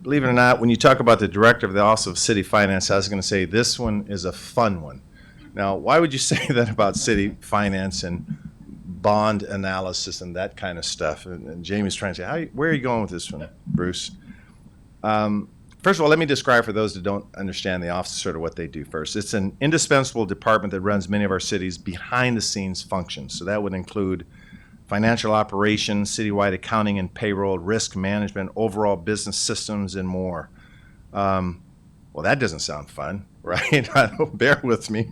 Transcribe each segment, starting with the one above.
believe it or not, when you talk about the director of the Office of City Finance, I was going to say this one is a fun one. Now, why would you say that about city finance and bond analysis and that kind of stuff? And Jamie's trying to say, where are you going with this one, Bruce? First of all, let me describe for those that don't understand the office sort of what they do first. It's an indispensable department that runs many of our cities' behind-the-scenes functions. So that would include financial operations, citywide accounting and payroll, risk management, overall business systems, and more. Well, that doesn't sound fun, right? Bear with me.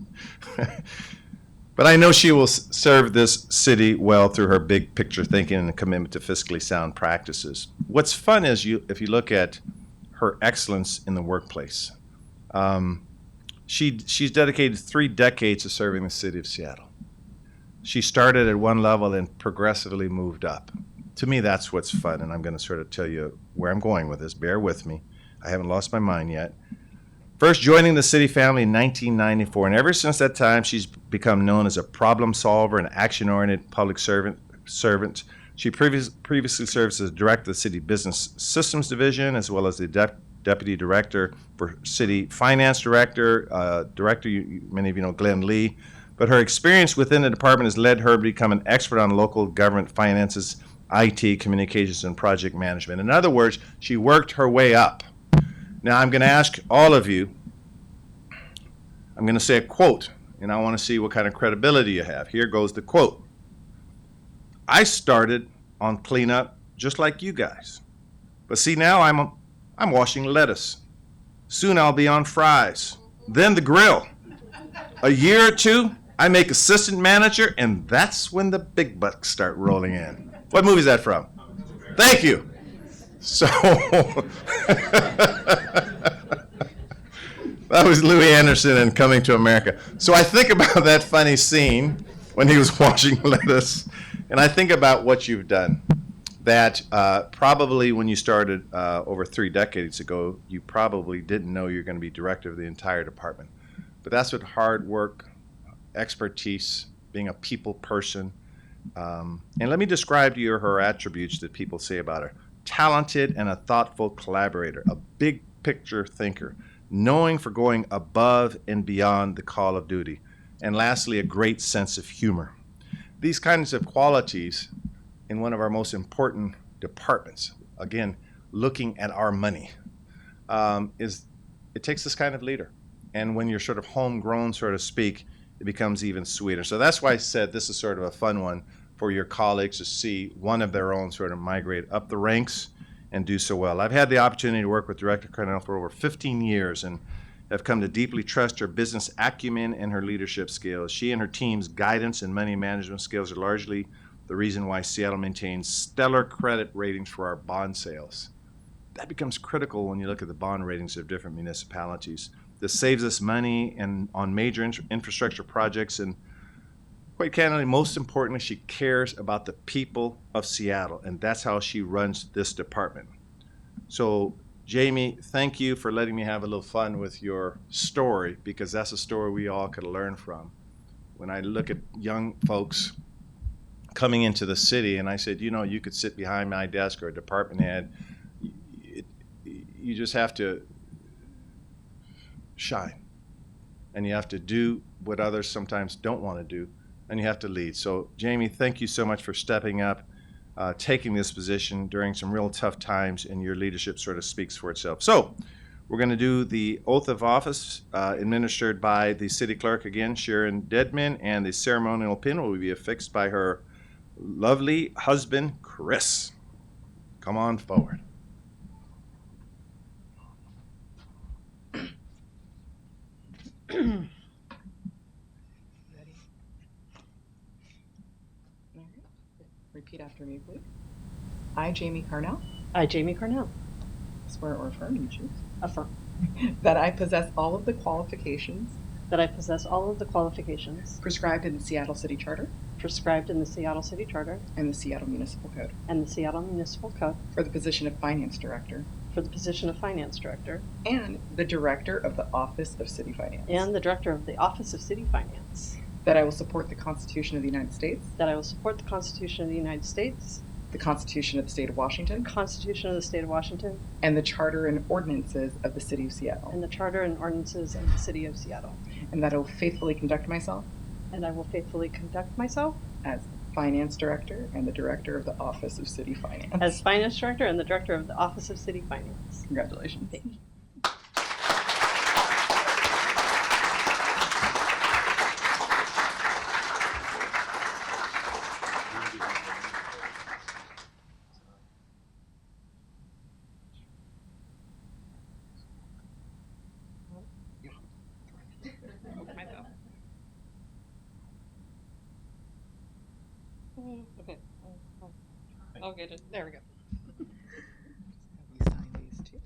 But I know she will serve this city well through her big picture thinking and a commitment to fiscally sound practices. What's fun is if you look at her excellence in the workplace. She's dedicated 3 decades to serving the city of Seattle. She started at one level and progressively moved up. To me, that's what's fun, and I'm going to sort of tell you where I'm going with this. Bear with me. I haven't lost my mind yet. First joining the city family in 1994, and ever since that time, she's become known as a problem solver and action-oriented public servant. She previously served as director of the City Business Systems Division, as well as the deputy director for City Finance Director. Many of you know Glen Lee. But her experience within the department has led her to become an expert on local government finances, IT, communications, and project management. In other words, she worked her way up. Now, I'm going to ask all of you, I'm going to say a quote, and I want to see what kind of credibility you have. Here goes the quote. I started on cleanup just like you guys. But see, now I'm washing lettuce. Soon I'll be on fries. Then the grill. A year or two, I make assistant manager, and that's when the big bucks start rolling in. What movie is that from? Thank you. So, that was Louis Anderson in Coming to America. So I think about that funny scene when he was washing lettuce, and I think about what you've done. That probably when you started over 3 decades ago, you probably didn't know you're going to be director of the entire department. But that's what hard work, expertise, being a people person. And let me describe to you her attributes that people say about her. Talented and a thoughtful collaborator, a big picture thinker, knowing for going above and beyond the call of duty. And lastly, a great sense of humor. These kinds of qualities in one of our most important departments, again, looking at our money, it takes this kind of leader. And when you're sort of homegrown, so to speak, it becomes even sweeter. So that's why I said this is sort of a fun one for your colleagues to see one of their own sort of migrate up the ranks and do so well. I've had the opportunity to work with Director Carnell for over 15 years and have come to deeply trust her business acumen and her leadership skills. She and her team's guidance and money management skills are largely the reason why Seattle maintains stellar credit ratings for our bond sales. That becomes critical when you look at the bond ratings of different municipalities. This saves us money on major infrastructure projects, and quite candidly, most importantly, she cares about the people of Seattle, and that's how she runs this department. So, Jamie, thank you for letting me have a little fun with your story, because that's a story we all could learn from. When I look at young folks coming into the city, and I said, you know, you could sit behind my desk or a department head, you just have to shine, and you have to do what others sometimes don't want to do, and you have to lead. So, Jamie, thank you so much for stepping up, taking this position during some real tough times, and your leadership sort of speaks for itself. So, we're going to do the oath of office administered by the city clerk again, Sharon Dedman, and the ceremonial pin will be affixed by her lovely husband, Chris. Come on forward. Ready? All right. Repeat after me, please. I, Jamie Carnell, I, Jamie Carnell, swear or affirm, you choose, affirm that I possess all of the qualifications that I possess all of the qualifications prescribed in the Seattle City Charter prescribed in the Seattle City Charter and the Seattle Municipal Code and the Seattle Municipal Code for the position of Finance Director for the position of Finance Director and the Director of the Office of City Finance, and the Director of the Office of City Finance, that I will support the Constitution of the United States that I will support the Constitution of the United States the Constitution of the State of the Washington, Constitution of the State of Washington, and the Charter and ordinances of the City of Seattle, and the Charter and ordinances of the City of Seattle. and that I will faithfully conduct myself And I will faithfully conduct myself as Finance Director and the Director of the Office of City Finance. as Finance Director and the Director of the Office of City Finance. Congratulations. Thank you. Okay. I'll get it. There we go. You sign these too.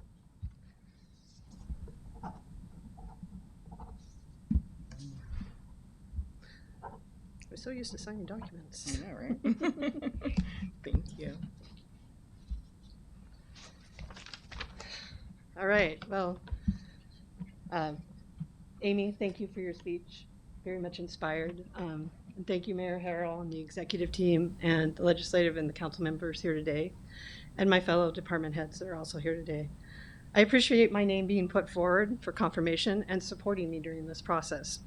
I'm so used to signing documents. I know, right? Thank you. All right. Well, Amy, thank you for your speech. Very much inspired. And thank you, Mayor Harrell and the executive team and the legislative and the council members here today, and my fellow department heads that are also here today. I appreciate my name being put forward for confirmation and supporting me during this process.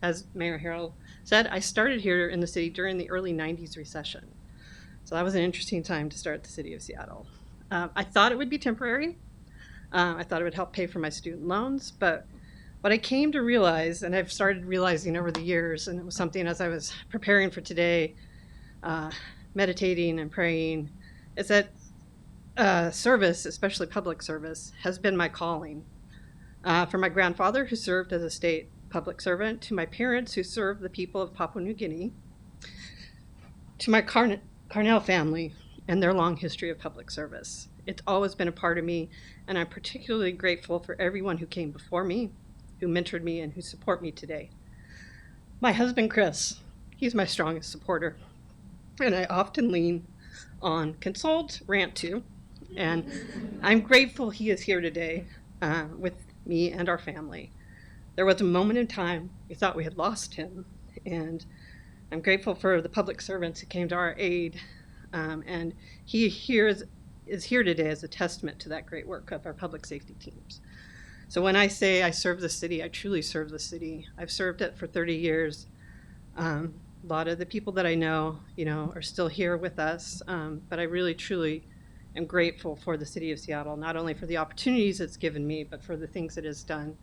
As Mayor Harrell said, I started here in the city during the early 90s recession. So that was an interesting time to start the city of Seattle. I thought it would be temporary. I thought it would help pay for my student loans, but what I came to realize, and I've started realizing over the years, and it was something as I was preparing for today, meditating and praying, is that service, especially public service, has been my calling. From my grandfather, who served as a state public servant, to my parents, who served the people of Papua New Guinea, to my Carnell family and their long history of public service. It's always been a part of me, and I'm particularly grateful for everyone who came before me, who mentored me, and who support me today. My husband, Chris, he's my strongest supporter, and I often lean on, consult, rant to, and I'm grateful he is here today with me and our family. There was a moment in time we thought we had lost him, and I'm grateful for the public servants who came to our aid, and he is here today as a testament to that great work of our public safety teams. So when I say I serve the city, I truly serve the city. I've served it for 30 years. A lot of the people that I know, are still here with us, but I really, truly am grateful for the city of Seattle, not only for the opportunities it's given me, but for the things it has done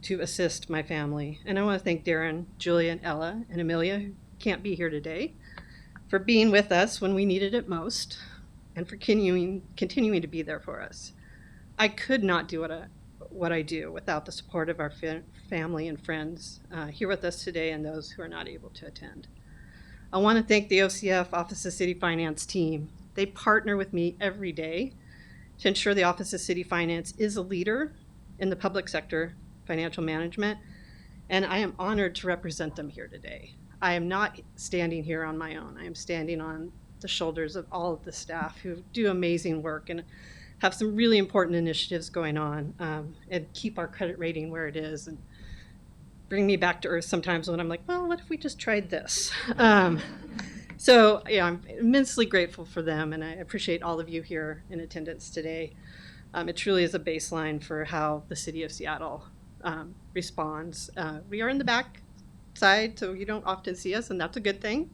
to assist my family. And I want to thank Darren, Julia, and Ella, and Amelia, who can't be here today, for being with us when we needed it most, and for continuing to be there for us. I could not do what I do without the support of our family and friends here with us today, and those who are not able to attend. I want to thank the OCF Office of City Finance team. They partner with me every day to ensure the Office of City Finance is a leader in the public sector financial management, and I am honored to represent them here today. I am not standing here on my own. I am standing on the shoulders of all of the staff who do amazing work and have some really important initiatives going on, and keep our credit rating where it is, and bring me back to earth sometimes when I'm like, well, what if we just tried this? So yeah, I'm immensely grateful for them, and I appreciate all of you here in attendance today. It truly is a baseline for how the city of Seattle responds. We are in the back side, so you don't often see us, and that's a good thing.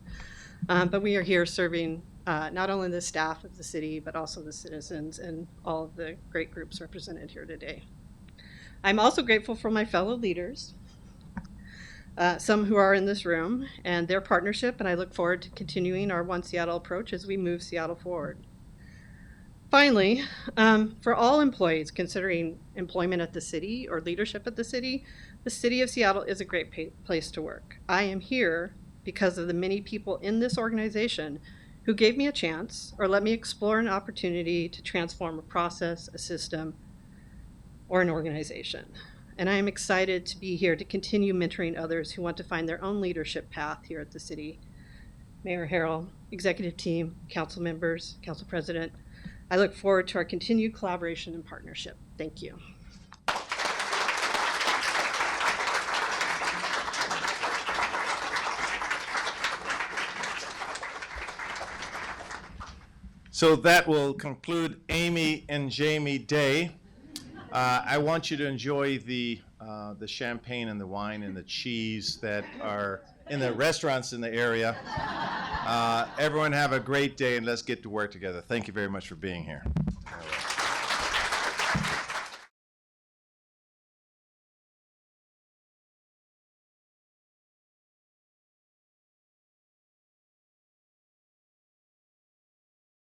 But we are here serving not only the staff of the city, but also the citizens and all of the great groups represented here today. I'm also grateful for my fellow leaders, some who are in this room, and their partnership, and I look forward to continuing our One Seattle approach as we move Seattle forward. Finally, for all employees considering employment at the city or leadership at the city of Seattle is a great place to work. I am here because of the many people in this organization who gave me a chance or let me explore an opportunity to transform a process, a system, or an organization. And I am excited to be here to continue mentoring others who want to find their own leadership path here at the city. Mayor Harrell, executive team, council members, council president, I look forward to our continued collaboration and partnership. Thank you. So that will conclude Amy and Jamie Day. I want you to enjoy the champagne and the wine and the cheese that are in the restaurants in the area. Everyone have a great day, and let's get to work together. Thank you very much for being here.